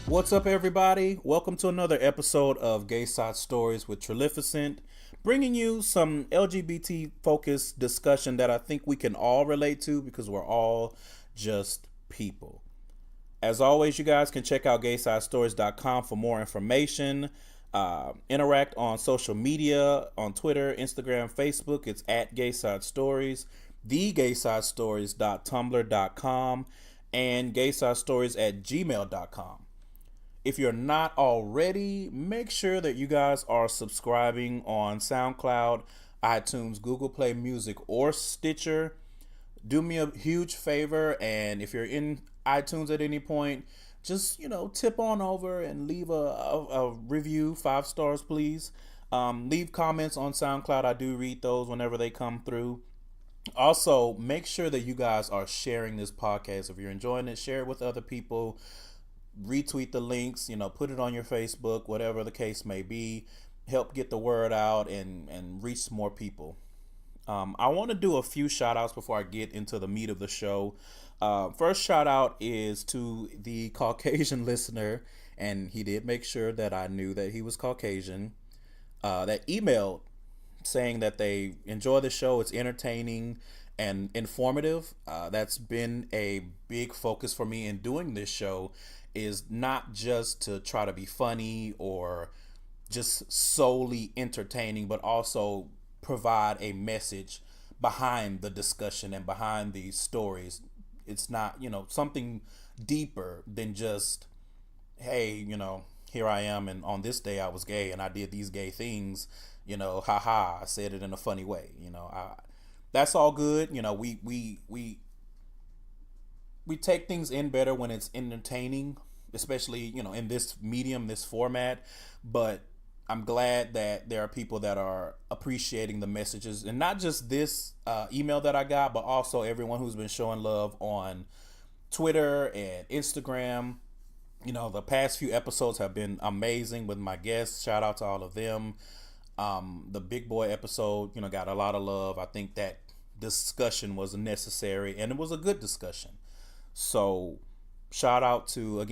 What's up, everybody? Welcome to another episode of GaysideStories with Trillificent, bringing you some LGBT focused discussion that I think we can all relate to because we're all just people. As always, you guys can check out GaysideStories.com for more information. Interact on social media on Twitter, Instagram, Facebook. It's at GaysideStories, thegaysidestories.tumblr.com, and GaysideStories@gmail.com. If you're not already, make sure that you guys are subscribing on SoundCloud, iTunes, Google Play Music, or Stitcher. Do me a huge favor, and if you're in iTunes at any point, just tip on over and leave a review, 5 stars, please. Leave comments on SoundCloud. I do read those whenever they come through. Also, make sure that you guys are sharing this podcast. If you're enjoying it, share it with other people. Retweet the links, put it on your Facebook, whatever the case may be. Help get the word out and reach more people. I want to do a few shout outs before I get into the meat of the show. First shout out is to the Caucasian listener, and he did make sure that I knew that he was Caucasian, that emailed saying that they enjoy the show. It's entertaining and informative. That's been a big focus for me in doing this show, is not just to try to be funny or just solely entertaining, but also provide a message behind the discussion and behind these stories. It's not, something deeper than just, hey, here I am, and on this day I was gay and I did these gay things, haha, I said it in a funny way. That's all good. We take things in better when it's entertaining, especially in this medium, this format. But I'm glad that there are people that are appreciating the messages, and not just this email that I got, but also everyone who's been showing love on Twitter and Instagram. The past few episodes have been amazing with my guests. Shout out to all of them. The Big Boy episode, got a lot of love. I think that discussion was necessary, and it was a good discussion. So shout out to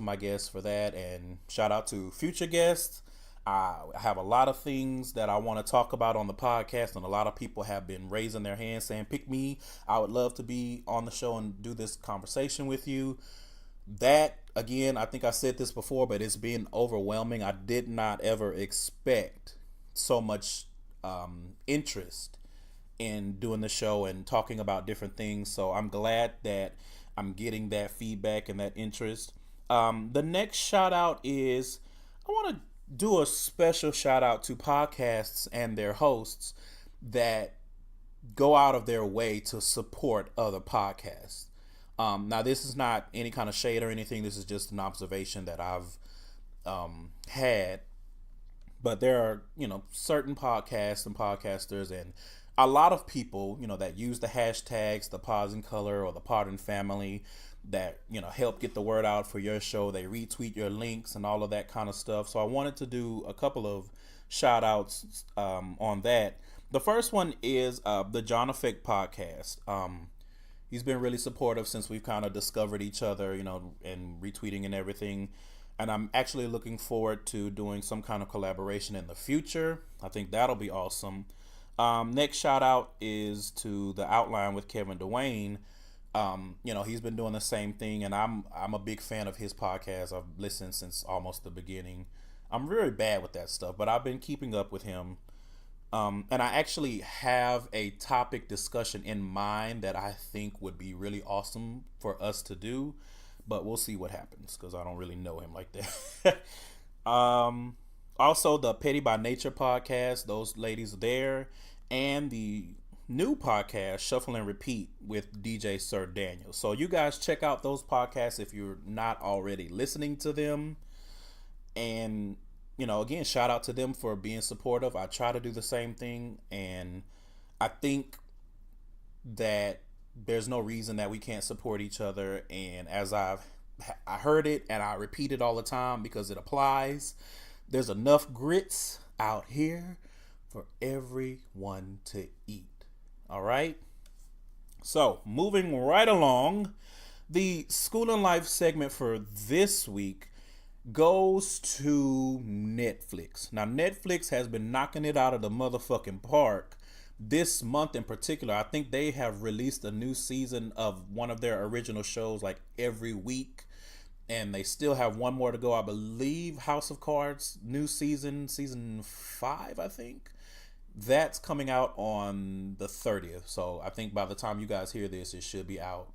my guests for that, and shout out to future guests. I have a lot of things that I want to talk about on the podcast, and a lot of people have been raising their hands saying, pick me. I would love to be on the show and do this conversation with you. That, again, I think I said this before, but it's been overwhelming. I did not ever expect so much interest in doing the show and talking about different things. So I'm glad that I'm getting that feedback and that interest. The next shout out is, I want to do a special shout out to podcasts and their hosts that go out of their way to support other podcasts. Now, this is not any kind of shade or anything. This is just an observation that I've had. But there are, certain podcasts and podcasters and a lot of people, that use the hashtags, the Pods in Color or the Pod in Family, that, help get the word out for your show. They retweet your links and all of that kind of stuff. So I wanted to do a couple of shout outs on that. The first one is the John Effect podcast. He's been really supportive since we've kind of discovered each other, and retweeting and everything. And I'm actually looking forward to doing some kind of collaboration in the future. I think that'll be awesome. Next shout out is to The Outline with Kevin Dwayne. He's been doing the same thing, and I'm a big fan of his podcast. I've listened since almost the beginning. I'm very bad with that stuff, but I've been keeping up with him. And I actually have a topic discussion in mind that I think would be really awesome for us to do, but we'll see what happens because I don't really know him like that. Also, the Petty by Nature podcast, those ladies there, and the new podcast, Shuffle and Repeat, with DJ Sir Daniel. So you guys check out those podcasts if you're not already listening to them. And, again, shout out to them for being supportive. I try to do the same thing. And I think that there's no reason that we can't support each other. And as I heard it and I repeat it all the time because it applies, there's enough grits out here for everyone to eat. All right. So moving right along, the School and Life segment for this week goes to Netflix. Now, Netflix has been knocking it out of the motherfucking park this month in particular. I think they have released a new season of one of their original shows like every week, and they still have one more to go. I believe House of Cards, new season, season 5, I think. That's coming out on the 30th. So I think by the time you guys hear this, it should be out.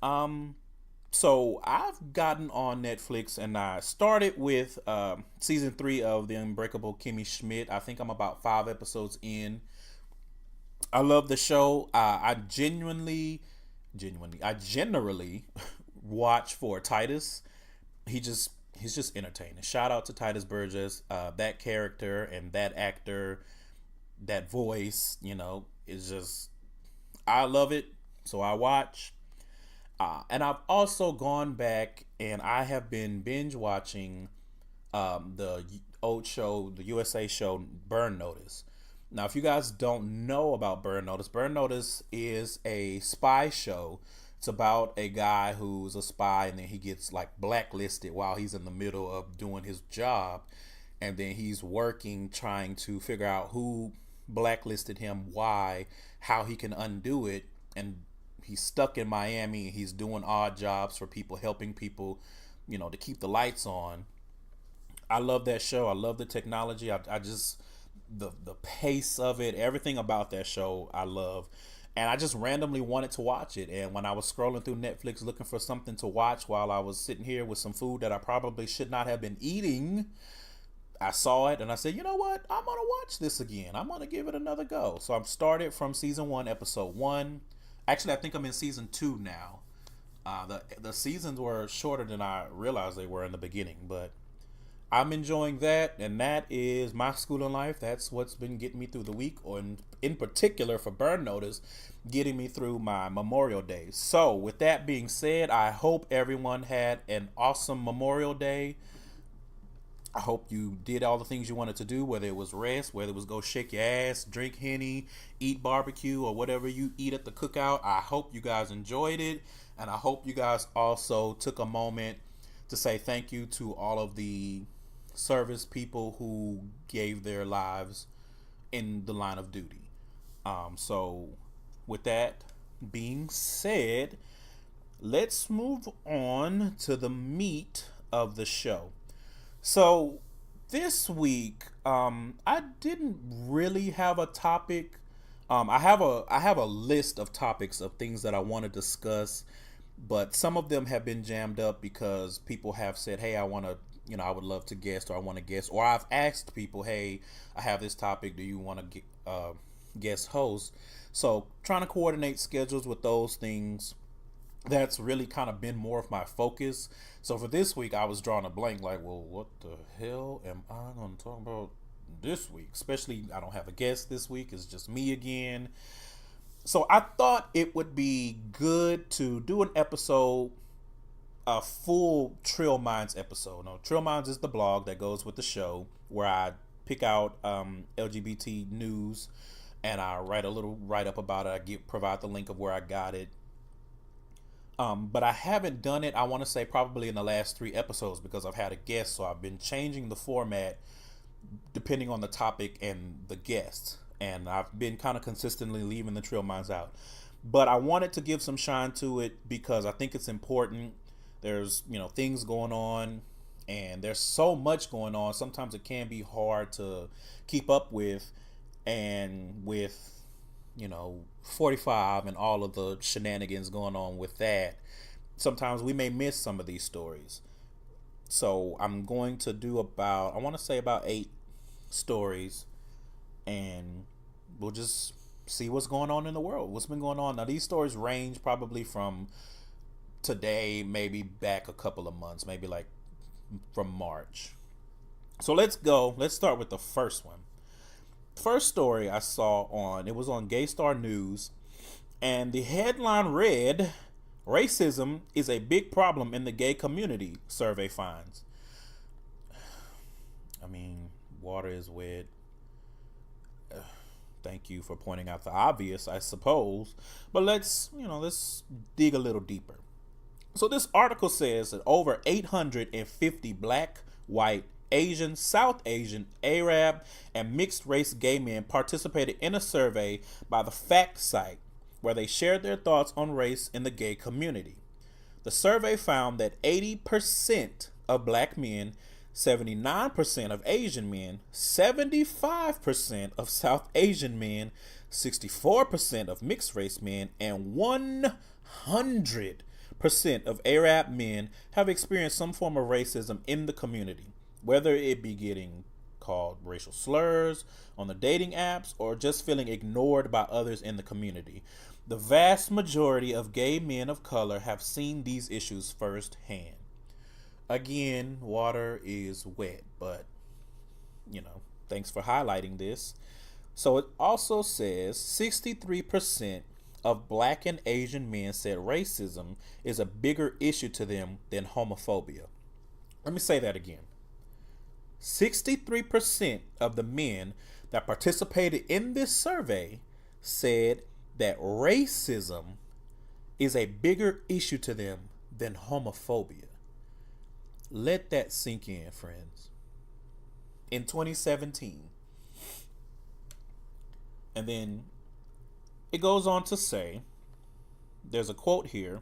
Um, so I've gotten on Netflix and I started with season 3 of The Unbreakable Kimmy Schmidt. I think I'm about 5 episodes in. I love the show. I I generally watch for Titus. He's just entertaining. Shout out to Titus Burgess. That character and that actor, that voice, is just, I love it. So I watch. And I've also gone back and I have been binge watching the old show, the USA show Burn Notice. Now, if you guys don't know about Burn Notice is a spy show. It's about a guy who's a spy and then he gets like blacklisted while he's in the middle of doing his job. And then he's working, trying to figure out who blacklisted him, why, how he can undo it. And he's stuck in Miami. He's doing odd jobs for people, helping people, to keep the lights on. I love that show. I love the technology. I just the pace of it, everything about that show, I love. And I just randomly wanted to watch it. And when I was scrolling through Netflix looking for something to watch while I was sitting here with some food that I probably should not have been eating, I saw it and I said, you know what? I'm gonna watch this again. I'm gonna give it another go. So I'm started from season 1, episode 1. Actually, I think I'm in season 2 now. The seasons were shorter than I realized they were in the beginning, but I'm enjoying that, and that is my schooling life. That's what's been getting me through the week, or in particular for Burn Notice, getting me through my Memorial Day. So, with that being said, I hope everyone had an awesome Memorial Day. I hope you did all the things you wanted to do, whether it was rest, whether it was go shake your ass, drink Henny, eat barbecue, or whatever you eat at the cookout. I hope you guys enjoyed it, and I hope you guys also took a moment to say thank you to all of the service people who gave their lives in the line of duty. So, with that being said, let's move on to the meat of the show. So this week, I didn't really have a topic. I have a list of topics of things that I want to discuss, but some of them have been jammed up because people have said, "Hey, I want to." I would love to guest, or I want to guest, or I've asked people, "Hey, I have this topic. Do you want to guest host?" So trying to coordinate schedules with those things, that's really kind of been more of my focus. So for this week, I was drawing a blank, like, well, what the hell am I going to talk about this week? Especially, I don't have a guest this week. It's just me again. So I thought it would be good to do an episode, a full Trill Minds episode. Now, Trill Minds is the blog that goes with the show where I pick out LGBT news and I write a little write up about it. Provide the link of where I got it. But I haven't done it, I want to say, probably in the last 3 episodes because I've had a guest. So I've been changing the format depending on the topic and the guest. And I've been kind of consistently leaving the Trill Minds out. But I wanted to give some shine to it because I think it's important. There's, things going on and there's so much going on. Sometimes it can be hard to keep up with, and with 45 and all of the shenanigans going on with that, sometimes we may miss some of these stories. So I'm going to do about, I want to say about 8 stories, and we'll just see what's going on in the world, what's been going on. Now, these stories range probably from today, maybe back a couple of months, maybe like from March. So let's go. Let's start with the first one. First story I saw it was on Gaystar News, and the headline read, "Racism is a big problem in the gay community, survey finds." I mean, water is wet. Thank you for pointing out the obvious, I suppose. But let's dig a little deeper. So this article says that over 850 black, white, Asian, South Asian, Arab, and mixed race gay men participated in a survey by the Fact site where they shared their thoughts on race in the gay community. The survey found that 80% of black men, 79% of Asian men, 75% of South Asian men, 64% of mixed race men, and 100% of Arab men have experienced some form of racism in the community, whether it be getting called racial slurs on the dating apps or just feeling ignored by others in the community. The vast majority of gay men of color have seen these issues firsthand. Again, water is wet, but thanks for highlighting this. So it also says 63% of black and Asian men said racism is a bigger issue to them than homophobia. Let me say that again. 63% of the men that participated in this survey said that racism is a bigger issue to them than homophobia. Let that sink in, friends. In 2017. And then it goes on to say, there's a quote here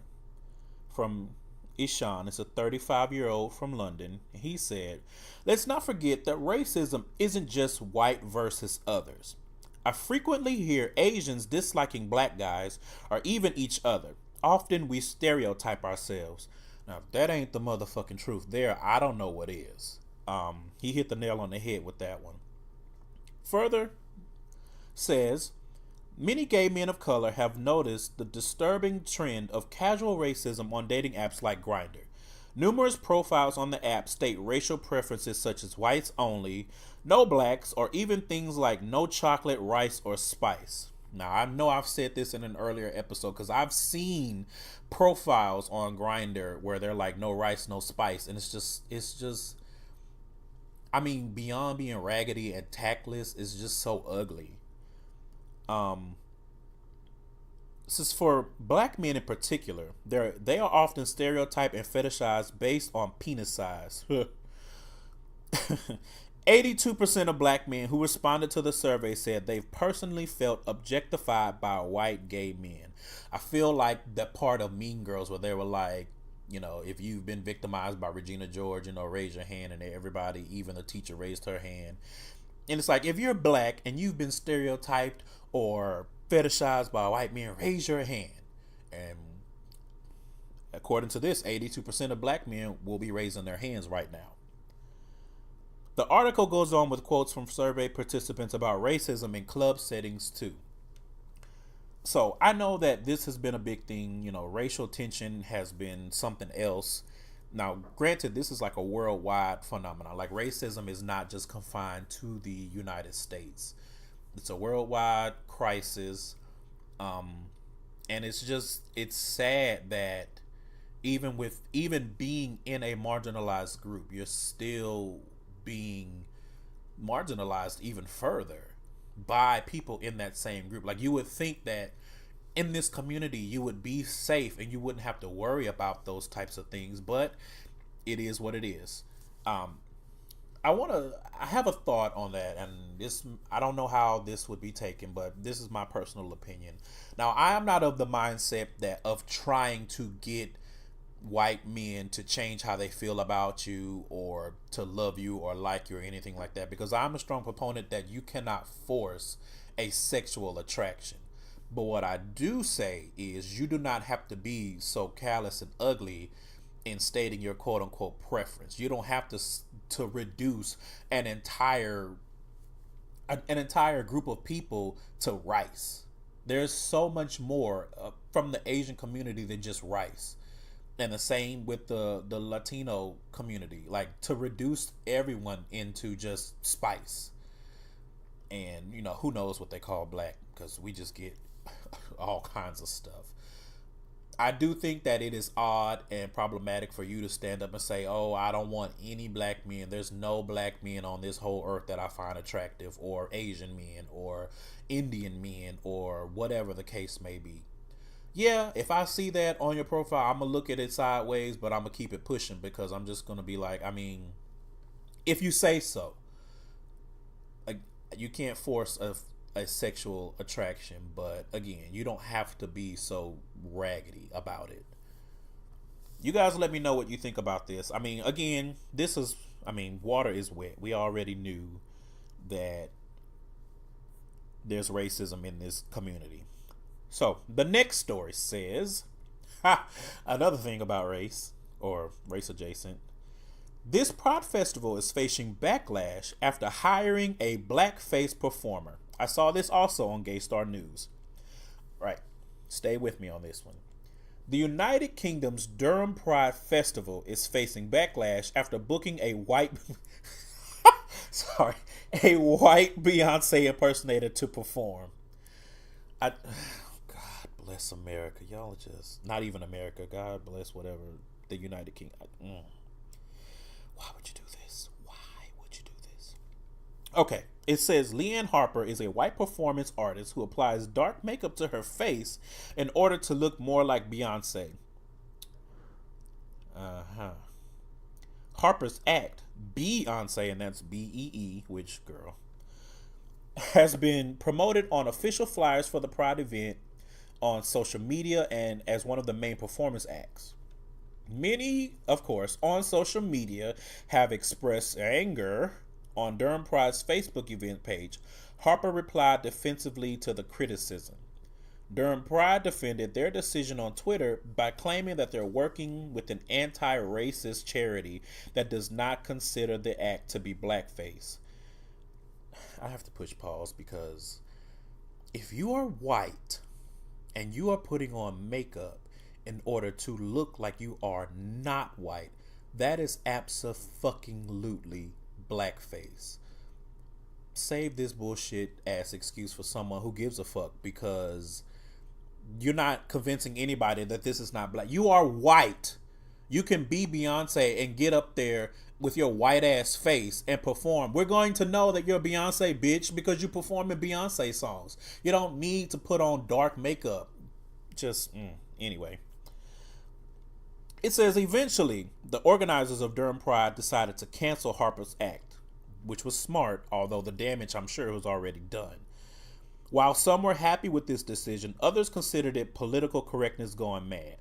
from Ishan. It's a 35-year-old from London. He said, "Let's not forget that racism isn't just white versus others. I frequently hear Asians disliking black guys or even each other. Often we stereotype ourselves." Now, if that ain't the motherfucking truth there, I don't know what is. He hit the nail on the head with that one. Further says, many gay men of color have noticed the disturbing trend of casual racism on dating apps like Grindr. Numerous profiles on the app state racial preferences such as whites only, no blacks, or even things like no chocolate, rice, or spice. Now, I know I've said this in an earlier episode because I've seen profiles on Grindr where they're like no rice, no spice, and it's just, I mean, beyond being raggedy and tactless, it's just so ugly. This is for black men in particular. They are often stereotyped and fetishized based on penis size. 82% of black men who responded to the survey said they've personally felt objectified by white gay men. I feel like that part of Mean Girls where they were like, if you've been victimized by Regina George, raise your hand, and everybody, even the teacher, raised her hand. And it's like, if you're black and you've been stereotyped or fetishized by white men, raise your hand. And according to this, 82% of black men will be raising their hands right now. The article goes on with quotes from survey participants about racism in club settings too. So I know that this has been a big thing. Racial tension has been something else. Now, granted, this is like a worldwide phenomenon. Like, racism is not just confined to the United States. It's a worldwide crisis. And it's sad that even being in a marginalized group, you're still being marginalized even further by people in that same group. Like, you would think that in this community you would be safe and you wouldn't have to worry about those types of things, but it is what it is. I have a thought on that, and I don't know how this would be taken, but this is my personal opinion. Now, I am not of the mindset of trying to get white men to change how they feel about you or to love you or like you or anything like that, because I'm a strong proponent that you cannot force a sexual attraction. But what I do say is you do not have to be so callous and ugly in stating your quote unquote preference. You don't have to reduce an entire group of people to rice. There's so much more from the Asian community than just rice. And the same with the Latino community. Like, to reduce everyone into just spice. And, who knows what they call black, because we just get all kinds of stuff. I do think that it is odd and problematic for you to stand up and say, oh, I don't want any black men. There's no black men on this whole earth that I find attractive, or Asian men, or Indian men, or whatever the case may be. yeah, if I see that on your profile, I'm gonna look at it sideways, but I'm gonna keep it pushing because I'm just gonna be like, I mean, if you say so, like, you can't force a sexual attraction, but again, you don't have to be so raggedy about it. You guys let me know what you think about this. I mean, again, water is wet. We already knew that there's racism in this community. So, the next story says, another thing about race, or race adjacent. This Pride Festival is facing backlash after hiring a blackface performer. I saw this also on Gaystar News. Right. Stay with me on this one. The United Kingdom's Durham Pride Festival is facing backlash after booking a white a white Beyonce impersonator to perform. God bless America. Y'all are just not even America. God bless whatever the United Kingdom. Why would you do this? Why would you do this? Okay. It says Leanne Harper is a white performance artist who applies dark makeup to her face in order to look more like Beyonce. Harper's act, Beyonce, and that's Bee, which girl, has been promoted on official flyers for the Pride event on social media and as one of the main performance acts. Many, of course, on social media have expressed anger. On Durham Pride's Facebook event page, Harper replied defensively to the criticism. Durham Pride defended their decision on Twitter by claiming that they're working with an anti-racist charity that does not consider the act to be blackface. I have to push pause because if you are white and you are putting on makeup in order to look like you are not white, that is abso-fucking-lutely blackface. Save this bullshit ass excuse for someone who gives a fuck, because you're not convincing anybody that this is not black. You are white. You can be Beyonce and get up there with your white ass face and perform. We're going to know that you're Beyonce, bitch, because you perform in Beyonce songs. You don't need to put on dark makeup. Anyway. It says eventually the organizers of Durham Pride decided to cancel Harper's act, which was smart, although the damage I'm sure was already done. While some were happy with this decision, others considered it political correctness gone mad.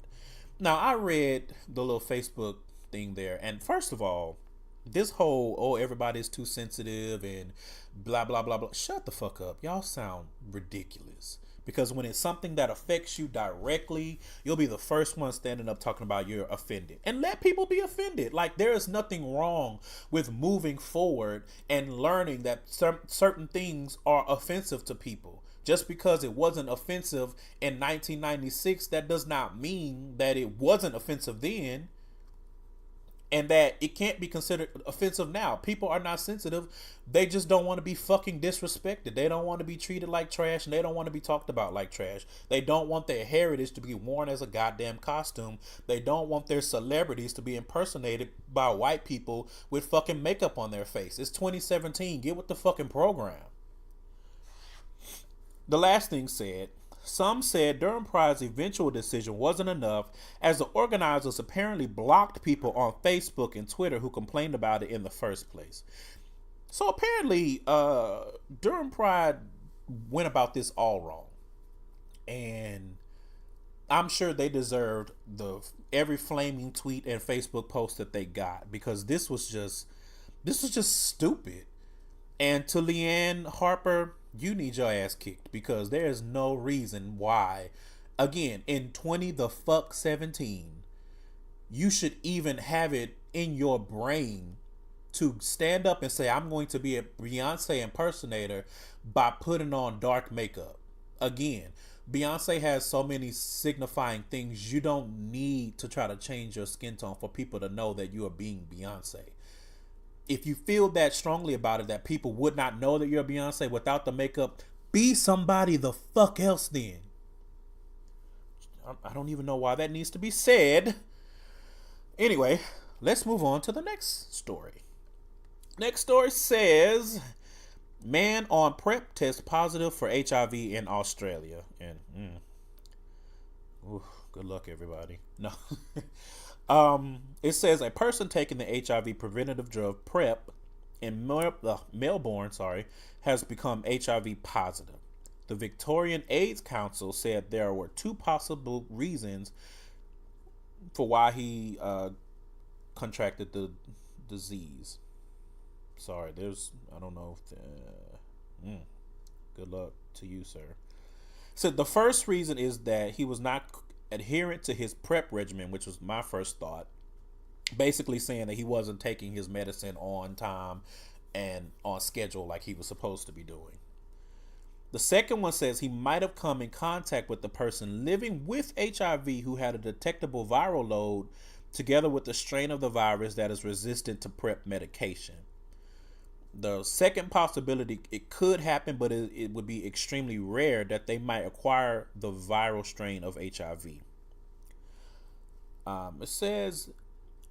Now, I read the little Facebook thing there, and first of all, this whole, everybody's too sensitive and blah, blah, blah, blah. Shut the fuck up. Y'all sound ridiculous. Because when it's something that affects you directly, you'll be the first one standing up talking about you're offended. And let people be offended. Like, there is nothing wrong with moving forward and learning that certain things are offensive to people. Just because it wasn't offensive in 1996, that does not mean that it wasn't offensive then. And that it can't be considered offensive now. People are not sensitive. They just don't want to be fucking disrespected. They don't want to be treated like trash, and they don't want to be talked about like trash. They don't want their heritage to be worn as a goddamn costume. They don't want their celebrities to be impersonated by white people with fucking makeup on their face. It's 2017. Get with the fucking program. The last thing said, some said Durham Pride's eventual decision wasn't enough, as the organizers apparently blocked people on Facebook and Twitter who complained about it in the first place. So apparently, Durham Pride went about this all wrong. And I'm sure they deserved every flaming tweet and Facebook post that they got, because this was just stupid. And to Leanne Harper, you need your ass kicked, because there is no reason why, again, in 17, you should even have it in your brain to stand up and say, I'm going to be a Beyonce impersonator by putting on dark makeup. Again, Beyonce has so many signifying things. You don't need to try to change your skin tone for people to know that you are being Beyonce. If you feel that strongly about it, that people would not know that you're Beyonce without the makeup, be somebody the fuck else then. I don't even know why that needs to be said. Anyway, let's move on to the next story. Next story says, man on PrEP tests positive for HIV in Australia. And Ooh, good luck, everybody. No. It says a person taking the HIV preventative drug PrEP in Melbourne, has become HIV positive. The Victorian AIDS Council said there were two possible reasons for why he contracted the disease. Sorry, I don't know if good luck to you, sir. So the first reason is that he was not adherent to his PrEP regimen, which was my first thought. Basically saying that he wasn't taking his medicine on time and on schedule like he was supposed to be doing. The second one says he might have come in contact with the person living with HIV who had a detectable viral load together with the strain of the virus that is resistant to PrEP medication. The second possibility, it could happen, but it would be extremely rare that they might acquire the viral strain of HIV. It says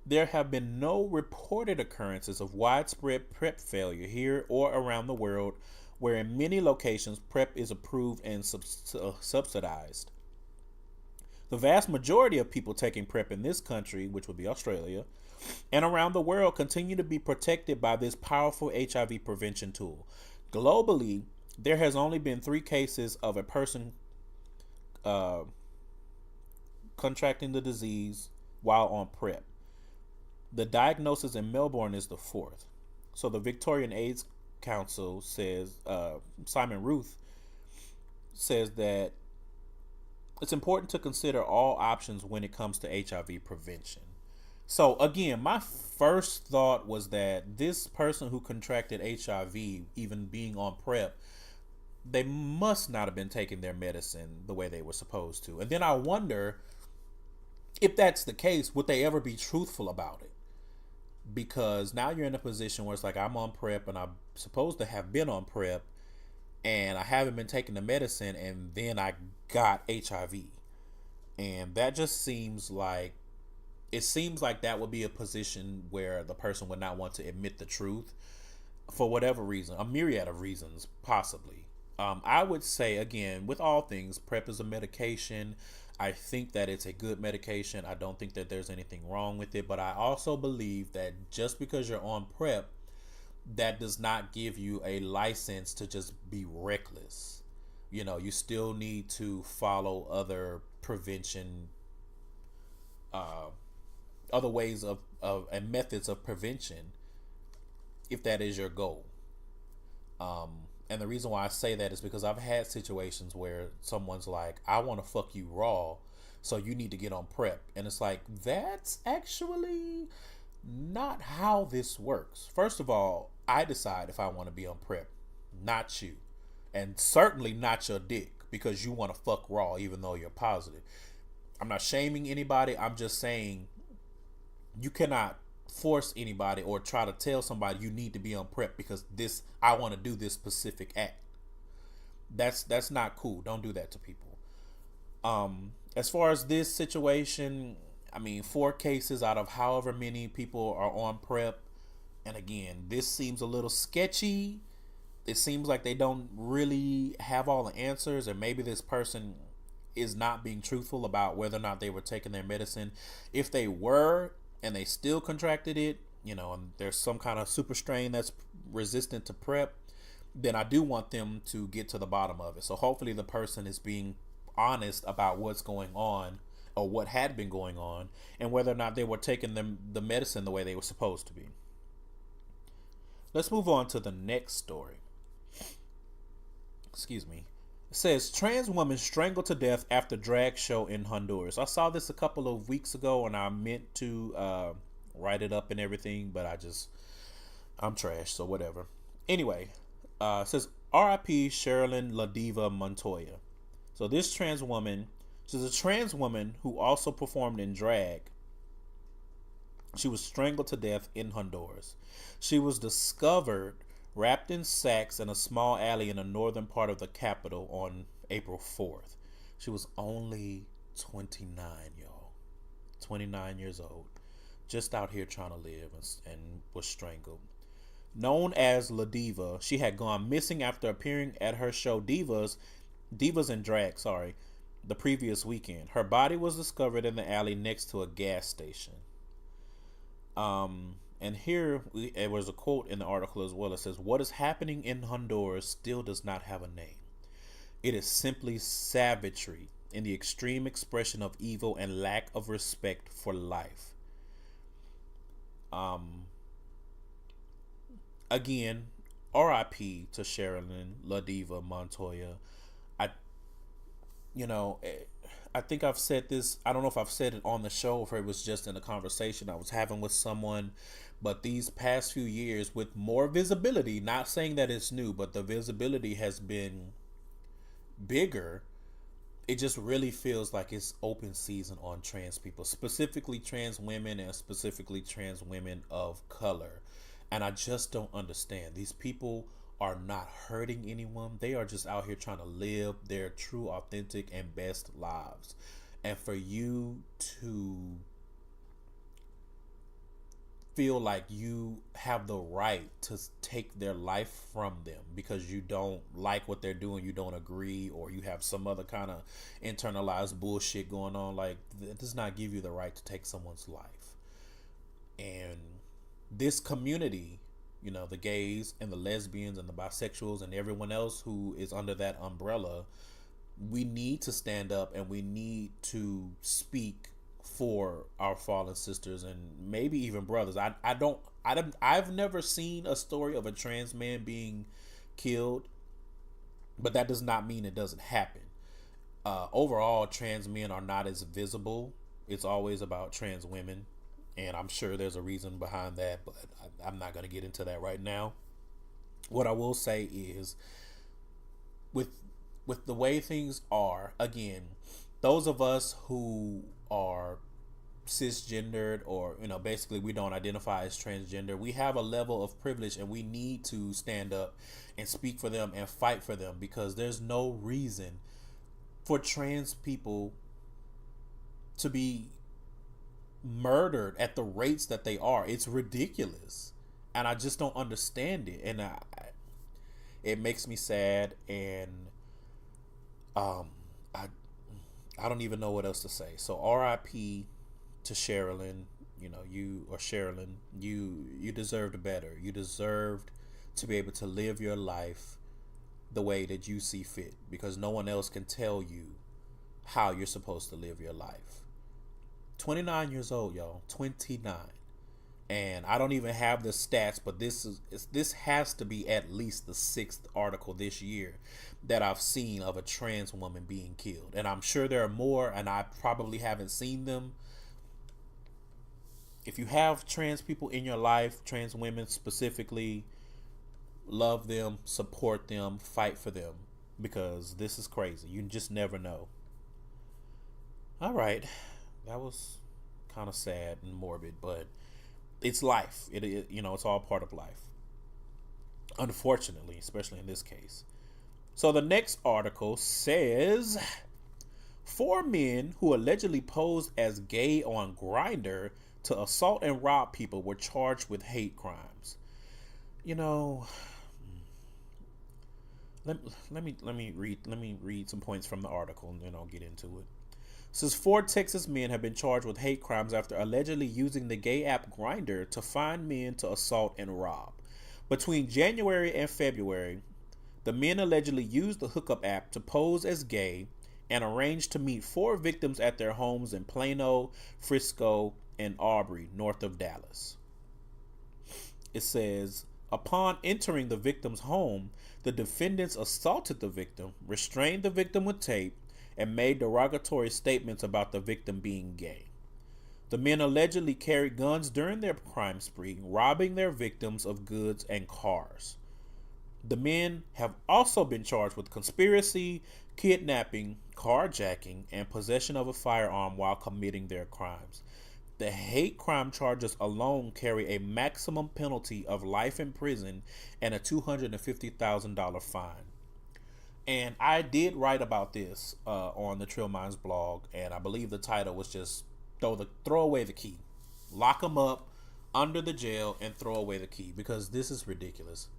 there have been no reported occurrences of widespread PrEP failure here or around the world, where in many locations PrEP is approved and subsidized. The vast majority of people taking PrEP in this country, which would be Australia, and around the world continue to be protected by this powerful HIV prevention tool. Globally, there has only been 3 cases of a person contracting the disease while on PrEP. The diagnosis in Melbourne is the 4th. So the Victorian AIDS Council says, Simon Ruth says that it's important to consider all options when it comes to HIV prevention. So again, my first thought was that this person who contracted HIV, even being on PrEP, they must not have been taking their medicine the way they were supposed to. And then I wonder, if that's the case, would they ever be truthful about it? Because now you're in a position where it's like, I'm on PrEP and I'm supposed to have been on PrEP and I haven't been taking the medicine, and then I got HIV. And that just seems like that would be a position where the person would not want to admit the truth for whatever reason, a myriad of reasons, possibly. I would say, again, with all things, PrEP is a medication. I think that it's a good medication. I don't think that there's anything wrong with it. But I also believe that just because you're on PrEP, that does not give you a license to just be reckless. You still need to follow other prevention, other ways of and methods of prevention if that is your goal. And the reason why I say that is because I've had situations where someone's like, I want to fuck you raw, so you need to get on PrEP. And it's like, that's actually not how this works. First of all, I decide if I want to be on PrEP, not you. And certainly not your dick, because you want to fuck raw even though you're positive. I'm not shaming anybody. I'm just saying you cannot force anybody or try to tell somebody you need to be on PrEP because I want to do this specific act. That's not cool. Don't do that to people. As far as this situation, 4 cases out of however many people are on PrEP. And again, this seems a little sketchy. It seems like they don't really have all the answers, and maybe this person is not being truthful about whether or not they were taking their medicine. If they were, and they still contracted it, and there's some kind of super strain that's resistant to PrEP, then I do want them to get to the bottom of it. So hopefully the person is being honest about what's going on, or what had been going on, and whether or not they were taking the medicine the way they were supposed to be. Let's move on to the next story. Excuse me. It says, trans woman strangled to death after drag show in Honduras. I saw this a couple of weeks ago, and I meant to write it up and everything, but I'm trash, so whatever. Anyway, it says, R.I.P. Sherilyn La Diva Montoya. So this trans woman, she's a trans woman who also performed in drag. She was strangled to death in Honduras. She was discovered wrapped in sacks in a small alley in the northern part of the capital on April 4th. She was only 29, y'all. 29 years old. Just out here trying to live, and was strangled. Known as La Diva, she had gone missing after appearing at her show Divas in Drag, the previous weekend. Her body was discovered in the alley next to a gas station. And here it was a quote in the article as well. It says, "What is happening in Honduras still does not have a name. It is simply savagery in the extreme expression of evil and lack of respect for life." Again, R.I.P. to Sherilyn Ladiva Montoya. I, you know, I think I've said this. I don't know if I've said it on the show or if it was just in a conversation I was having with someone. But these past few years, with more visibility, not saying that it's new, but the visibility has been bigger. It just really feels like it's open season on trans people, specifically trans women and specifically trans women of color. And I just don't understand. These people are not hurting anyone. They are just out here trying to live their true, authentic, and best lives. And for you to feel like you have the right to take their life from them because you don't like what they're doing, you don't agree, or you have some other kind of internalized bullshit going on, like, that does not give you the right to take someone's life. And this community, you know, the gays and the lesbians and the bisexuals and everyone else who is under that umbrella, we need to stand up and we need to speak for our fallen sisters and maybe even brothers. I've never seen a story of a trans man being killed, but that does not mean it doesn't happen. Overall, trans men are not as visible. It's always about trans women, and I'm sure there's a reason behind that, but I'm not going to get into that right now. What I will say is, with the way things are, again, those of us who are cisgendered, or, you know, basically we don't identify as transgender, we have a level of privilege and we need to stand up and speak for them and fight for them, because there's no reason for trans people to be murdered at the rates that they are. It's ridiculous, and I just don't understand it, and it makes me sad. And I don't even know what else to say. So R.I.P. to Sherilyn. You know, you deserved better. You deserved to be able to live your life the way that you see fit, because no one else can tell you how you're supposed to live your life. 29 years old, y'all. 29. And I don't even have the stats, but this has to be at least the 6th article this year that I've seen of a trans woman being killed. And I'm sure there are more, and I probably haven't seen them. If you have trans people in your life, trans women specifically, love them, support them, fight for them, because this is crazy. You just never know. All right. That was kind of sad and morbid, but it's life. It you know, it's all part of life. Unfortunately, especially in this case. So the next article says 4 men who allegedly posed as gay on Grindr to assault and rob people were charged with hate crimes. You know, let me read some points from the article and then I'll get into it. It says 4 Texas men have been charged with hate crimes after allegedly using the gay app Grindr to find men to assault and rob. Between January and February, the men allegedly used the hookup app to pose as gay and arranged to meet 4 victims at their homes in Plano, Frisco, and Aubrey, north of Dallas. It says, upon entering the victim's home, the defendants assaulted the victim, restrained the victim with tape, and made derogatory statements about the victim being gay. The men allegedly carried guns during their crime spree, robbing their victims of goods and cars. The men have also been charged with conspiracy, kidnapping, carjacking, and possession of a firearm while committing their crimes. The hate crime charges alone carry a maximum penalty of life in prison and a $250,000 fine. And I did write about this on the Trill Minds blog, and I believe the title was just throw away the key. Lock them up under the jail and throw away the key, because this is ridiculous.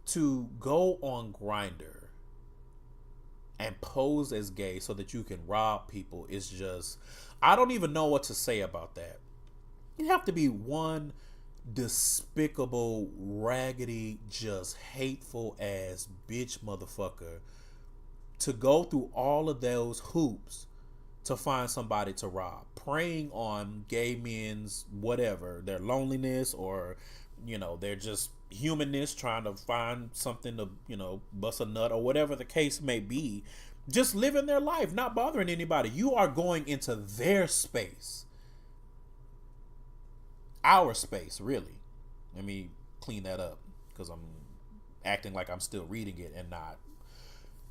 To go on Grindr and pose as gay so that you can rob people is just, I don't even know what to say about that. You have to be one despicable, raggedy, just hateful ass bitch motherfucker to go through all of those hoops to find somebody to rob, preying on gay men's whatever, their loneliness, or they're just humanness, trying to find something to bust a nut or whatever the case may be, just living their life, not bothering anybody. You are going into their space, our space, really. Let me clean that up because I'm acting like I'm still reading it and not.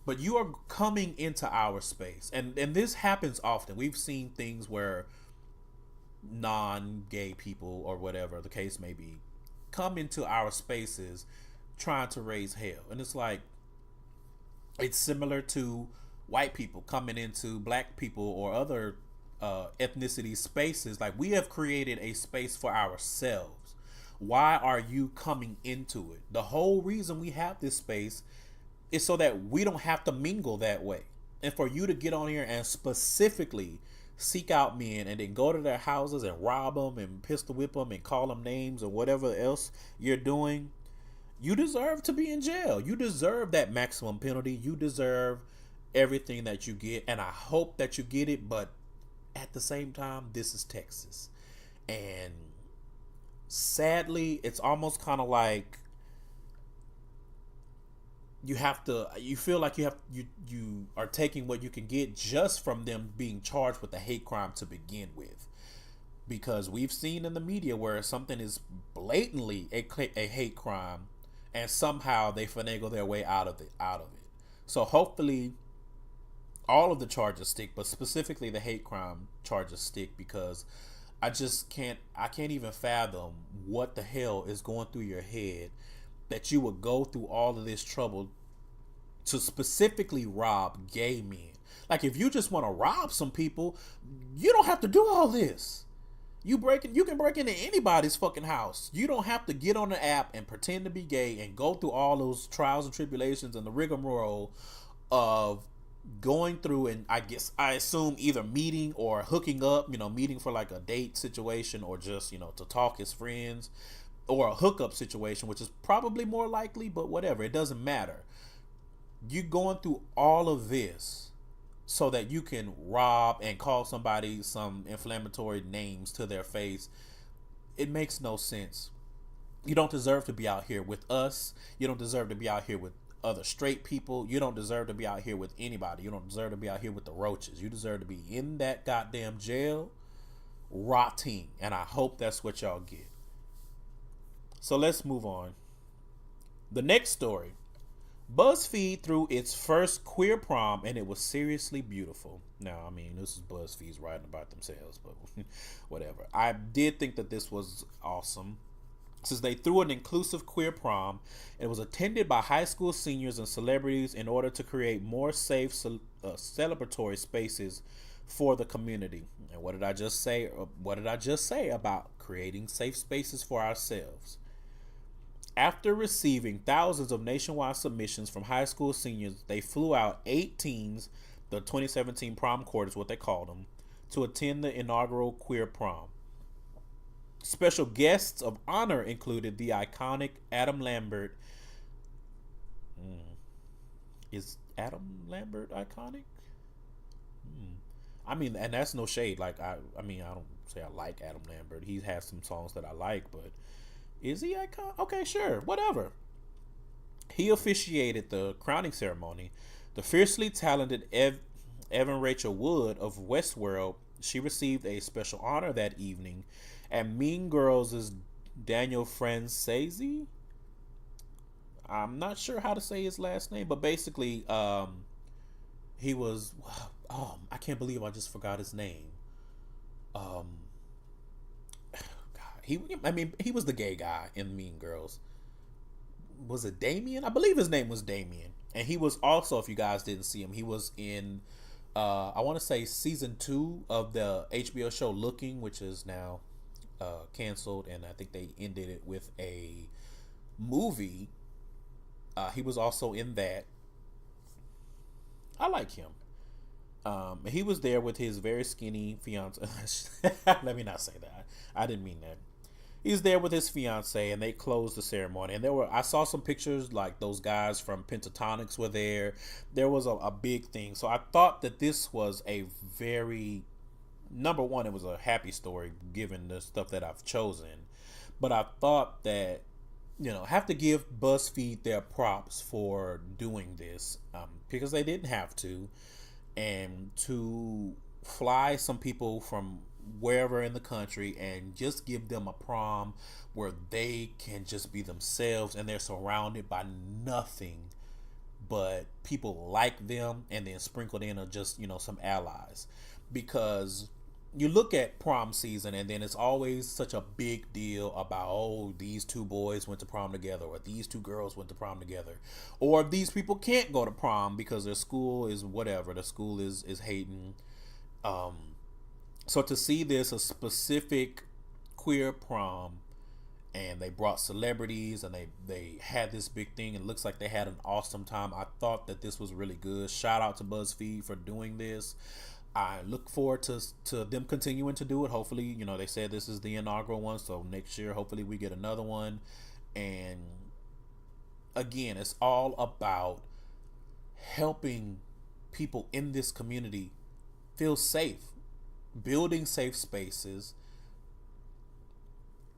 But you are coming into our space, and this happens often. We've seen things where non-gay people or whatever the case may be come into our spaces trying to raise hell, and it's like, it's similar to white people coming into black people or other ethnicity spaces. Like, we have created a space for ourselves. Why are you coming into it? The whole reason we have this space is so that we don't have to mingle that way. And for you to get on here and specifically seek out men and then go to their houses and rob them and pistol whip them and call them names or whatever else you're doing, you deserve to be in jail. You deserve that maximum penalty. You deserve everything that you get. And I hope that you get it. But at the same time, this is Texas. And sadly, it's almost kind of like you feel like you are taking what you can get just from them being charged with a hate crime to begin with, because we've seen in the media where something is blatantly a hate crime and somehow they finagle their way out of it. So hopefully all of the charges stick, but specifically the hate crime charges stick, because I can't even fathom what the hell is going through your head that you would go through all of this trouble to specifically rob gay men. Like, if you just want to rob some people, you don't have to do all this. You can break into anybody's fucking house. You don't have to get on the app and pretend to be gay and go through all those trials and tribulations and the rigmarole of going through, and I assume either meeting or hooking up, meeting for like a date situation, or just, to talk as friends, or a hookup situation, which is probably more likely, but whatever, it doesn't matter. You going through all of this so that you can rob and call somebody some inflammatory names to their face. It makes no sense. You don't deserve to be out here with us. You don't deserve to be out here with other straight people. You don't deserve to be out here with anybody. You don't deserve to be out here with the roaches. You deserve to be in that goddamn jail rotting, and I hope that's what y'all get. So let's move on. The next story. BuzzFeed threw its first queer prom, and it was seriously beautiful. Now, I mean, this is BuzzFeed's writing about themselves, but whatever. I did think that this was awesome, since they threw an inclusive queer prom. It was attended by high school seniors and celebrities in order to create more safe celebratory spaces for the community. And what did I just say? What did I just say about creating safe spaces for ourselves? After receiving thousands of nationwide submissions from high school seniors, they flew out 8 teens, the 2017 prom court is what they called them, to attend the inaugural queer prom. Special guests of honor included the iconic Adam Lambert. Is Adam Lambert iconic? I mean, and that's no shade. Like, I don't say I like Adam Lambert. He has some songs that I like, but is he iconic? Okay, sure, whatever. He officiated the crowning ceremony. The fiercely talented Evan Rachel Wood of Westworld, she received a special honor that evening. And Mean Girls' Daniel Franzese, I'm not sure how to say his last name, but basically, he was, I can't believe I just forgot his name. He was the gay guy in Mean Girls. Was it Damien? I believe his name was Damien. And he was also, if you guys didn't see him, he was in, I want to say season 2 of the HBO show Looking, which is now canceled, and I think they ended it with a movie. He was also in that. I like him. He was there with his very skinny fiance. Let me not say that. I didn't mean that. He's there with his fiance, and they closed the ceremony. And I saw some pictures, like those guys from Pentatonics were there. There was a big thing. So I thought that this was a very, number one, it was a happy story given the stuff that I've chosen. But I thought that, have to give BuzzFeed their props for doing this, because they didn't have to. And to fly some people from wherever in the country and just give them a prom where they can just be themselves and they're surrounded by nothing but people like them, and then sprinkled in are just some allies. Because you look at prom season and then it's always such a big deal about, oh, these two boys went to prom together, or these two girls went to prom together, or these people can't go to prom because their school is whatever, the school is hating. So to see this, a specific queer prom, and they brought celebrities and they had this big thing, and it looks like they had an awesome time. I thought that this was really good. Shout out to BuzzFeed for doing this. I look forward to them continuing to do it. Hopefully, they said this is the inaugural one, so next year hopefully we get another one. And again, it's all about helping people in this community feel safe, building safe spaces,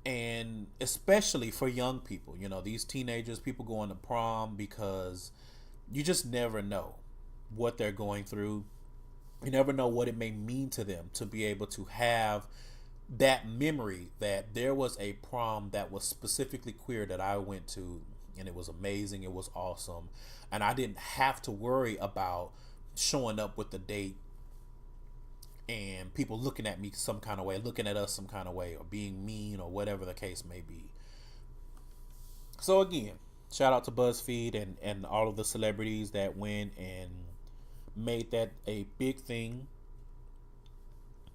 and especially for young people, these teenagers, people going to prom, because you just never know what they're going through. You never know what it may mean to them to be able to have that memory that there was a prom that was specifically queer that I went to, and it was amazing, it was awesome, and I didn't have to worry about showing up with the date and people looking at me some kind of way, looking at us some kind of way, or being mean, or whatever the case may be. So again, shout out to BuzzFeed and all of the celebrities that went and made that a big thing.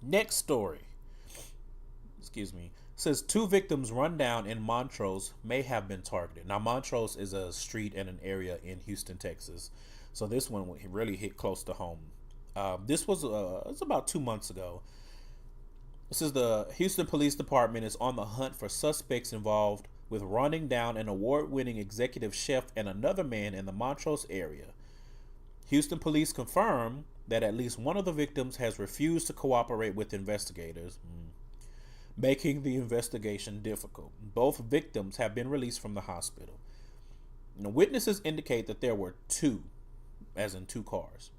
Next story, says 2 victims run down in Montrose may have been targeted. Now, Montrose is a street and an area in Houston, Texas. So this one really hit close to home. This was it's about 2 months ago. This is the Houston Police Department is on the hunt for suspects involved with running down an award-winning executive chef and another man in the Montrose area. Houston police confirm that at least one of the victims has refused to cooperate with investigators, making the investigation difficult. Both victims have been released from the hospital. Now, witnesses indicate that there were 2, as in 2 cars.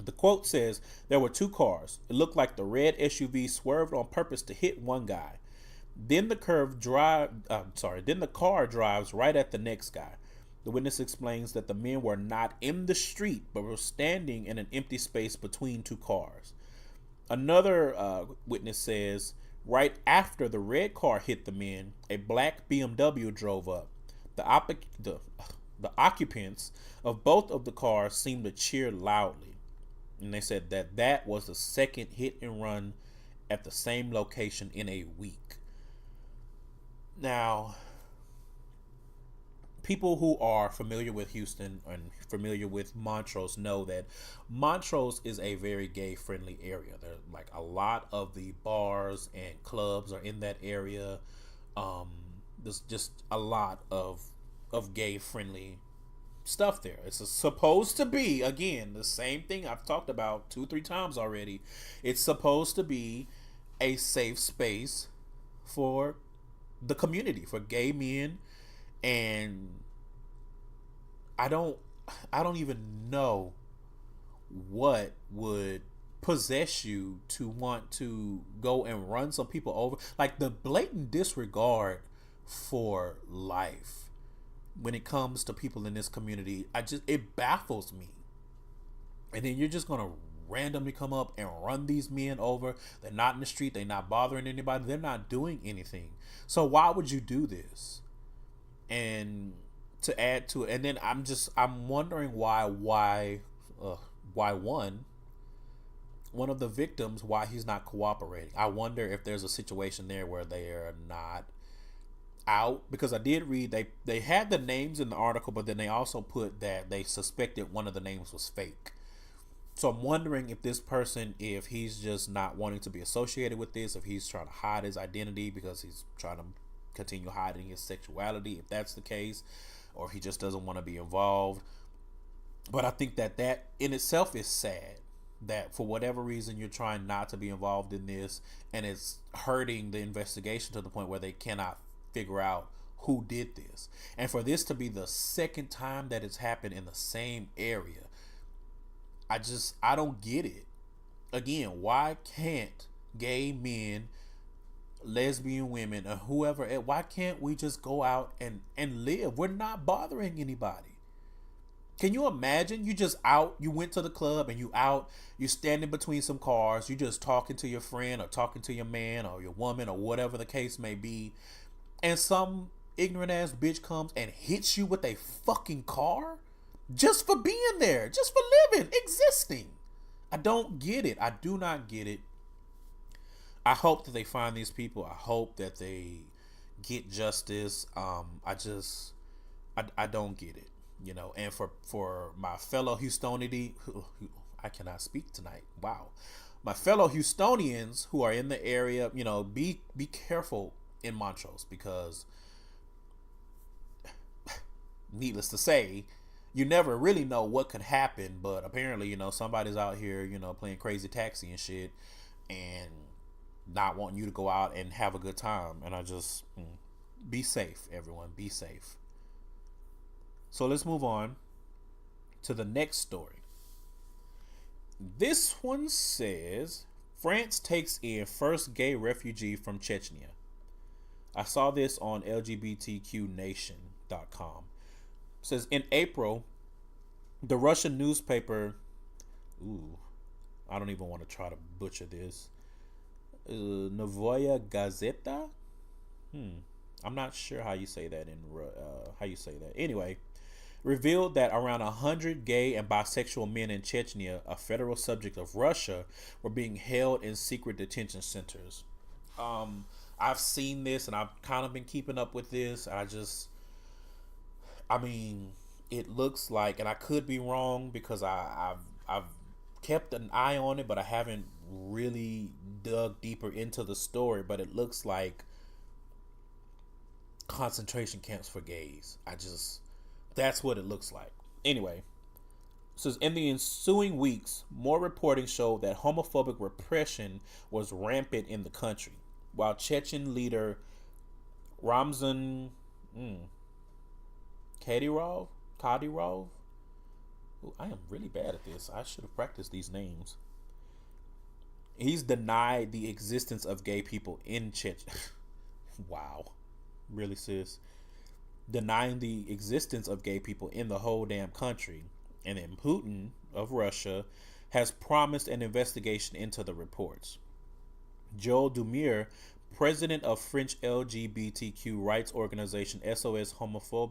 The quote says, there were 2 cars. It looked like the red SUV swerved on purpose to hit one guy. Then the car drives right at the next guy. The witness explains that the men were not in the street, but were standing in an empty space between 2 cars. Another witness says, right after the red car hit the men, a black BMW drove up. The occupants of both of the cars seemed to cheer loudly. And they said that was the second hit and run at the same location in a week. Now, people who are familiar with Houston and familiar with Montrose know that Montrose is a very gay-friendly area. There, like, a lot of the bars and clubs are in that area. There's just a lot of gay-friendly stuff there. It's supposed to be, again, the same thing I've talked about 2-3 times already. It's supposed to be a safe space for the community, for gay men. And I don't even know what would possess you to want to go and run some people over. Like, the blatant disregard for life when it comes to people in this community, it baffles me. And then you're just gonna randomly come up and run these men over. They're not in the street, they're not bothering anybody, they're not doing anything. So why would you do this? And to add to it, and then I'm wondering why one of the victims, why he's not cooperating. I wonder if there's a situation there where they are not out, because I did read they had the names in the article, but then they also put that they suspected one of the names was fake. So I'm wondering if this person, if he's just not wanting to be associated with this, if he's trying to hide his identity because he's trying to continue hiding his sexuality, if that's the case, or if he just doesn't want to be involved. But I think that that in itself is sad, that for whatever reason you're trying not to be involved in this, and it's hurting the investigation to the point where they cannot figure out who did this. And for this to be the second time that it's happened in the same area, I don't get it. Again, why can't gay men, lesbian women, or whoever, why can't we just go out and live? We're not bothering anybody. Can you imagine? You just out, you went to the club and you out, you're standing between some cars, you just talking to your friend or talking to your man or your woman or whatever the case may be, and some ignorant ass bitch comes and hits you with a fucking car just for being there, just for living, existing. I don't get it. I do not get it. I hope that they find these people. I hope that they get justice. I don't get it. You know, and for my fellow Houstonians, I cannot speak tonight. Wow. My fellow Houstonians who are in the area, you know, be careful in Montrose, because needless to say, you never really know what could happen. But apparently, you know, somebody's out here, you know, playing crazy taxi and shit and not wanting you to go out and have a good time. And I just, be safe, everyone. Be safe. So let's move on to the next story. This one says, France takes in first gay refugee from Chechnya. I saw this on LGBTQnation.com. It says, in April, the Russian newspaper, I don't even want to try to butcher this, Novoya Gazeta? I'm not sure how you say that Anyway, revealed that around 100 gay and bisexual men in Chechnya, a federal subject of Russia, were being held in secret detention centers. I've seen this and I've kind of been keeping up with this. It looks like, and I could be wrong because I've kept an eye on it, but I haven't really dug deeper into the story. But it looks like concentration camps for gays. That's what it looks like. Anyway, it says, in the ensuing weeks, more reporting showed that homophobic repression was rampant in the country, while Chechen leader Ramzan Kadyrov. I am really bad at this. I should have practiced these names. He's denied the existence of gay people in Chechnya. Wow. Really, sis? Denying the existence of gay people in the whole damn country. And then Putin of Russia has promised an investigation into the reports. Joel Dumir, president of French LGBTQ rights organization SOS Homophobe,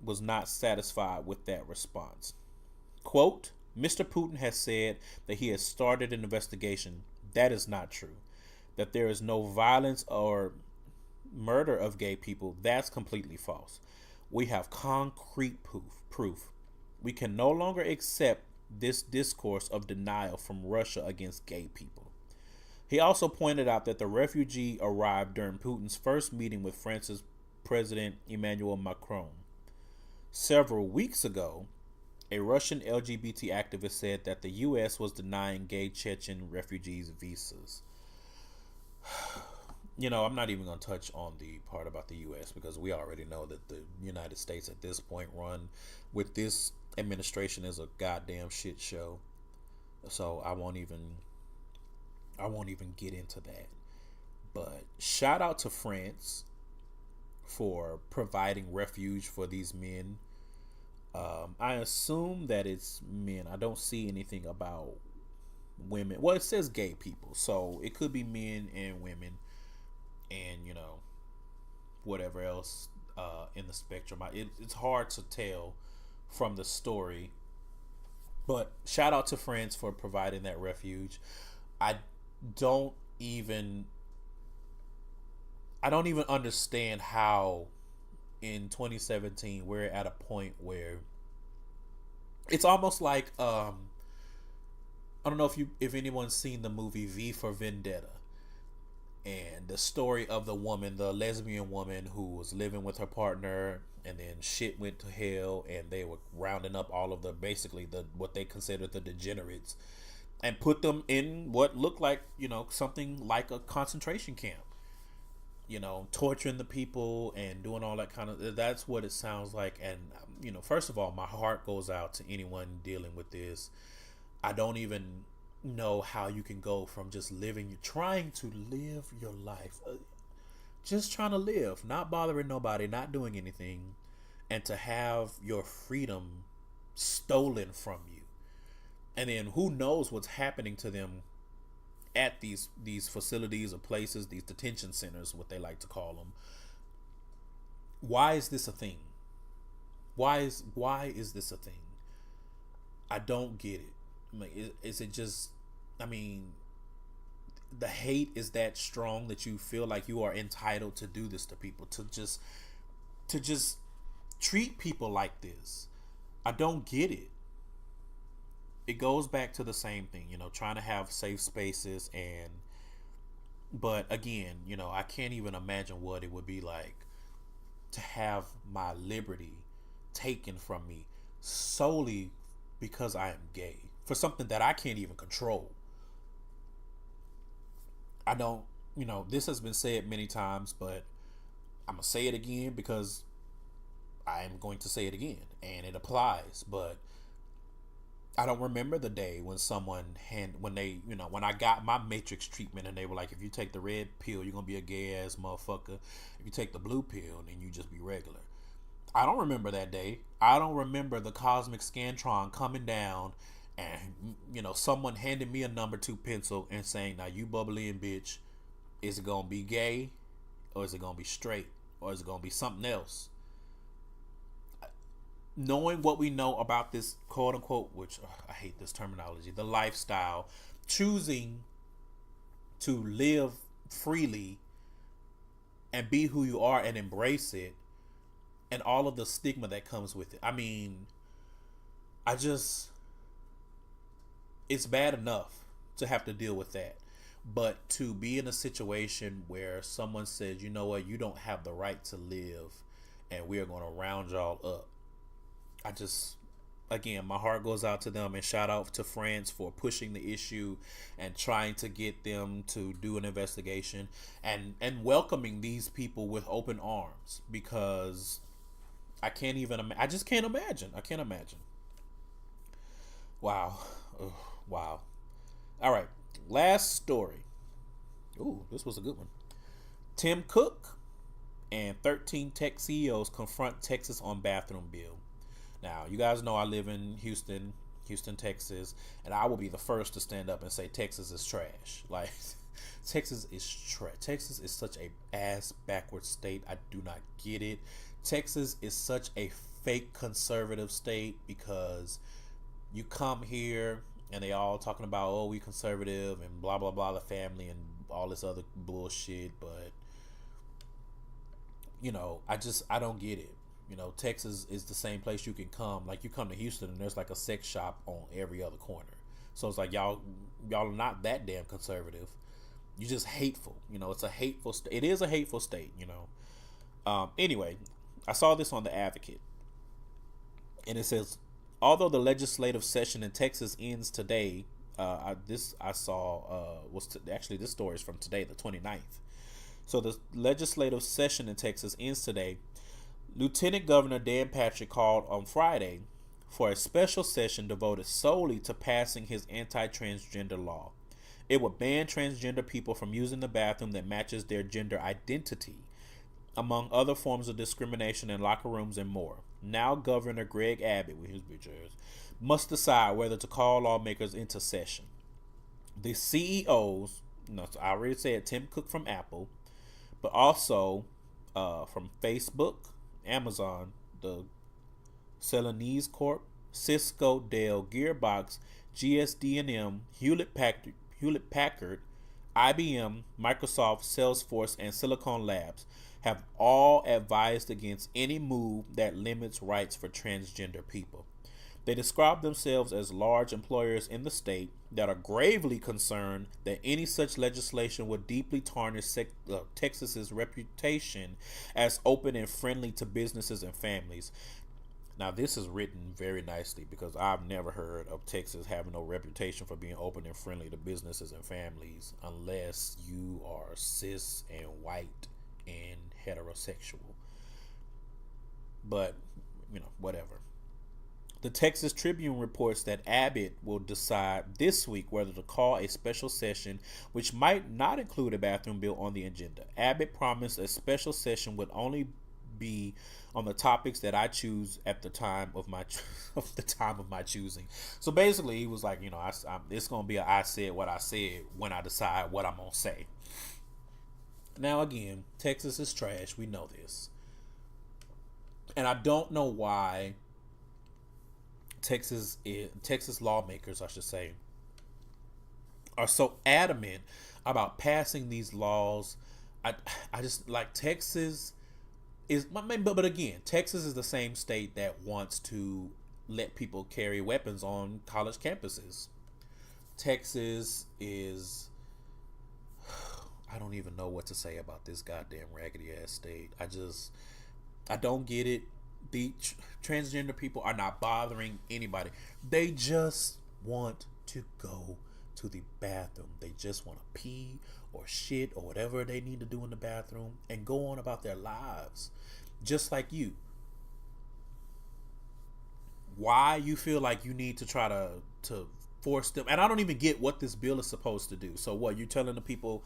was not satisfied with that response. Quote, Mr. Putin has said that he has started an investigation. That is not true. That there is no violence or murder of gay people, that's completely false. We have concrete proof. We can no longer accept this discourse of denial from Russia against gay people. He also pointed out that the refugee arrived during Putin's first meeting with France's President Emmanuel Macron. Several weeks ago, a Russian LGBT activist said that the U.S. was denying gay Chechen refugees visas. You know, I'm not even going to touch on the part about the U.S. because we already know that the United States at this point run with this administration is a goddamn shit show. So I won't even get into that. But shout out to France for providing refuge for these men. I assume that it's men. I don't see anything about women. Well, it says gay people, so it could be men and women, and you know, whatever else in the spectrum. It's hard to tell from the story, but shout out to France for providing that refuge. I don't even understand how in 2017 we're at a point where It's almost like I don't know if anyone's seen the movie V for Vendetta, and the story of the woman, the lesbian woman who was living with her partner, and then shit went to hell, and they were rounding up all of the basically the what they considered the degenerates, and put them in what looked like, something like a concentration camp. Torturing the people and doing all that kind of. That's what it sounds like. And first of all, my heart goes out to anyone dealing with this. I don't even know how you can go from just trying to live your life, just trying to live, not bothering nobody, not doing anything, and to have your freedom stolen from you. And then who knows what's happening to them at these facilities or places, these detention centers, what they like to call them. Why is this a thing? Why is this a thing? I don't get it. Is it just? I mean, the hate is that strong that you feel like you are entitled to do this to people, to just treat people like this. I don't get it. It goes back to the same thing, trying to have safe spaces, but again, I can't even imagine what it would be like to have my liberty taken from me solely because I am gay, for something that I can't even control. I don't, this has been said many times, but I'm going to say it again because I am going to say it again and it applies. But I don't remember the day when when I got my matrix treatment and they were like, if you take the red pill, you're going to be a gay ass motherfucker. If you take the blue pill, then you just be regular. I don't remember that day. I don't remember the cosmic scantron coming down and, someone handing me a number 2 pencil and saying, now you bubbly and bitch, is it going to be gay or is it going to be straight or is it going to be something else? Knowing what we know about this quote unquote, which I hate this terminology, the lifestyle, choosing to live freely and be who you are and embrace it, and all of the stigma that comes with it. I mean, it's bad enough to have to deal with that. But to be in a situation where someone says, you know what, you don't have the right to live and we are going to round y'all up. Again, my heart goes out to them, and shout out to France for pushing the issue and trying to get them to do an investigation and welcoming these people with open arms, because I just can't imagine. I can't imagine. Wow. Ugh, wow. All right. Last story. Ooh, this was a good one. Tim Cook and 13 tech CEOs confront Texas on bathroom bill. Now, you guys know I live in Houston, Texas, and I will be the first to stand up and say Texas is trash. Like, Texas is trash. Texas is such a ass backward state. I do not get it. Texas is such a fake conservative state because you come here and they all talking about, oh, we conservative and blah blah blah, the family and all this other bullshit. But I don't get it. Texas is the same place you can come. Like, you come to Houston and there's like a sex shop on every other corner. So it's like y'all are not that damn conservative. You just hateful. It's a hateful state. It is a hateful state. Anyway, I saw this on The Advocate, and it says, although the legislative session in Texas ends today, this story is from today, the 29th. So the legislative session in Texas ends today. Lieutenant Governor Dan Patrick called on Friday for a special session devoted solely to passing his anti-transgender law. It would ban transgender people from using the bathroom that matches their gender identity, among other forms of discrimination in locker rooms and more. Now Governor Greg Abbott, with his bitch ass, must decide whether to call lawmakers into session. The CEOs, I already said Tim Cook from Apple, but also from Facebook, Amazon, the Celanese Corp, Cisco, Dell, Gearbox, GSD&M, Hewlett Packard, IBM, Microsoft, Salesforce, and Silicon Labs have all advised against any move that limits rights for transgender people. They describe themselves as large employers in the state that are gravely concerned that any such legislation would deeply tarnish Texas's reputation as open and friendly to businesses and families. Now, this is written very nicely because I've never heard of Texas having no reputation for being open and friendly to businesses and families unless you are cis and white and heterosexual. But, whatever. The Texas Tribune reports that Abbott will decide this week whether to call a special session, which might not include a bathroom bill on the agenda. Abbott promised a special session would only be on the topics that I choose at the time of my choosing. So basically, he was like, it's gonna be I said what I said when I decide what I'm gonna say. Now again, Texas is trash. We know this, and I don't know why Texas lawmakers, I should say, are so adamant about passing these laws. I just like Texas is, but again, Texas is the same state that wants to let people carry weapons on college campuses. Texas is, I don't even know what to say about this goddamn raggedy ass state. I don't get it. The transgender people are not bothering anybody. They just want to go to the bathroom. They just want to pee or shit or whatever they need to do in the bathroom and go on about their lives, just like you. Why you feel like you need to try to force them? And I don't even get what this bill is supposed to do. So what, you're telling the people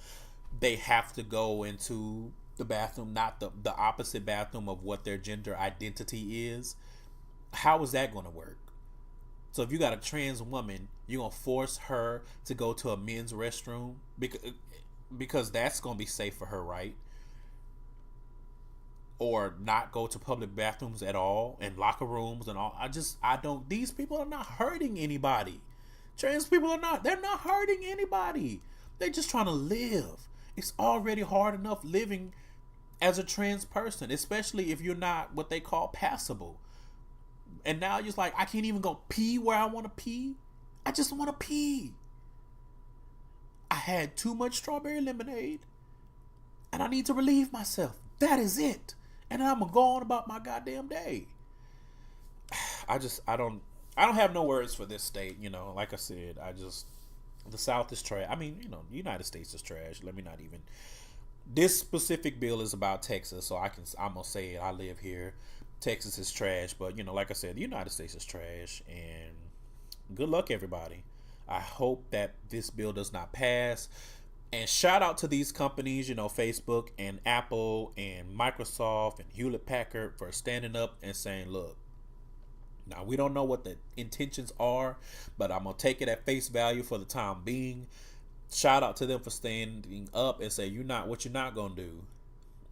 they have to go into the bathroom, not the opposite bathroom of what their gender identity is? How is that going to work? So if you got a trans woman, you're going to force her to go to a men's restroom because that's going to be safe for her, right? Or not go to public bathrooms at all and locker rooms and all. These people are not hurting anybody. Trans people they're not hurting anybody. They're just trying to live. It's already hard enough living as a trans person, especially if you're not what they call passable. And now you're just like, I can't even go pee where I want to pee. I just want to pee. I had too much strawberry lemonade and I need to relieve myself. That is it. And then I'm going to go on about my goddamn day. I don't have no words for this state. Like I said, the South is trash. I mean, the United States is trash. Let me not even. This specific bill is about Texas, so I'm gonna say it. I live here. Texas is trash, but like I said, the United States is trash. And good luck, everybody. I hope that this bill does not pass. And shout out to these companies, Facebook and Apple and Microsoft and Hewlett Packard for standing up and saying, look. Now, we don't know what the intentions are, but I'm going to take it at face value for the time being. Shout out to them for standing up and say, what you're not going to do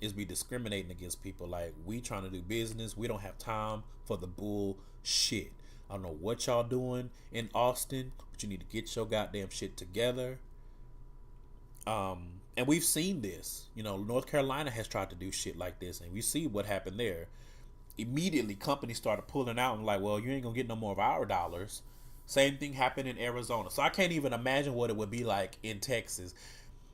is be discriminating against people. Like, we trying to do business. We don't have time for the bullshit. I don't know what y'all doing in Austin, but you need to get your goddamn shit together. And we've seen this. North Carolina has tried to do shit like this, and we see what happened there. Immediately companies started pulling out and like, well, you ain't gonna get no more of our dollars. Same thing happened in Arizona. So I can't even imagine what it would be like in Texas.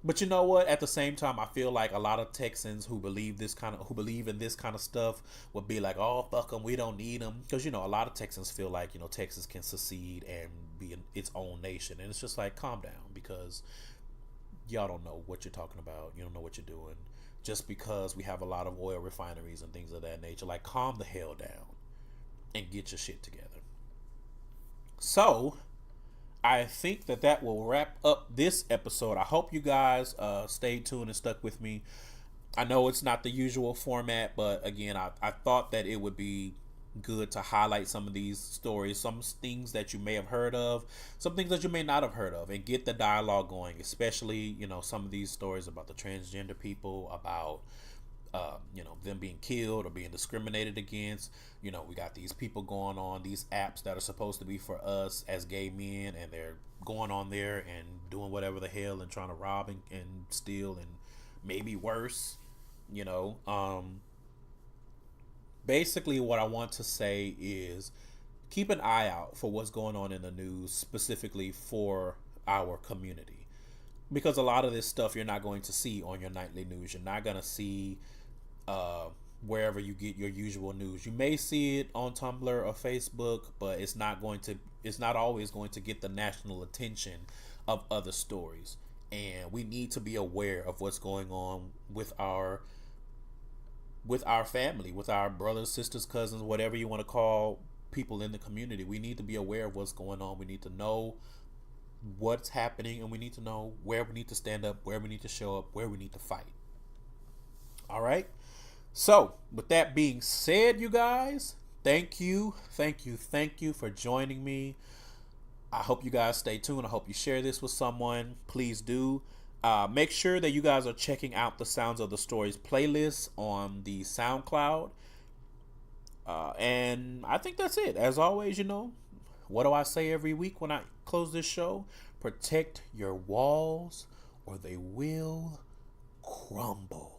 But you know what? At the same time, I feel like a lot of Texans who believe in this kind of stuff would be like, oh, fuck them, we don't need them. Because a lot of Texans feel like Texas can secede and be its own nation, and it's just like, calm down, because y'all don't know what you're talking about. You don't know what you're doing. Just because we have a lot of oil refineries and things of that nature. Like, calm the hell down and get your shit together. So, I think that will wrap up this episode. I hope you guys stayed tuned and stuck with me. I know it's not the usual format, but again, I thought that it would be good to highlight some of these stories, some things that you may have heard of, some things that you may not have heard of, and get the dialogue going, especially, some of these stories about the transgender people, about, them being killed or being discriminated against. We got these people going on these apps that are supposed to be for us as gay men, and they're going on there and doing whatever the hell and trying to rob and steal and maybe worse, basically what I want to say is keep an eye out for what's going on in the news specifically for our community, because a lot of this stuff you're not going to see on your nightly news. You're not going to see uh, wherever you get your usual news. You may see it on Tumblr or Facebook, but it's not always going to get the national attention of other stories. And we need to be aware of what's going on with our family, with our brothers, sisters, cousins, whatever you want to call people in the community. We need to be aware of what's going on. We need to know what's happening, and we need to know where we need to stand up, where we need to show up, where we need to fight. All right. So, with that being said, you guys, thank you for joining me. I hope you guys stay tuned. I hope you share this with someone. Please do. Make sure that you guys are checking out the Sounds of the Stories playlist on the SoundCloud. And I think that's it. As always, what do I say every week when I close this show? Protect your walls or they will crumble.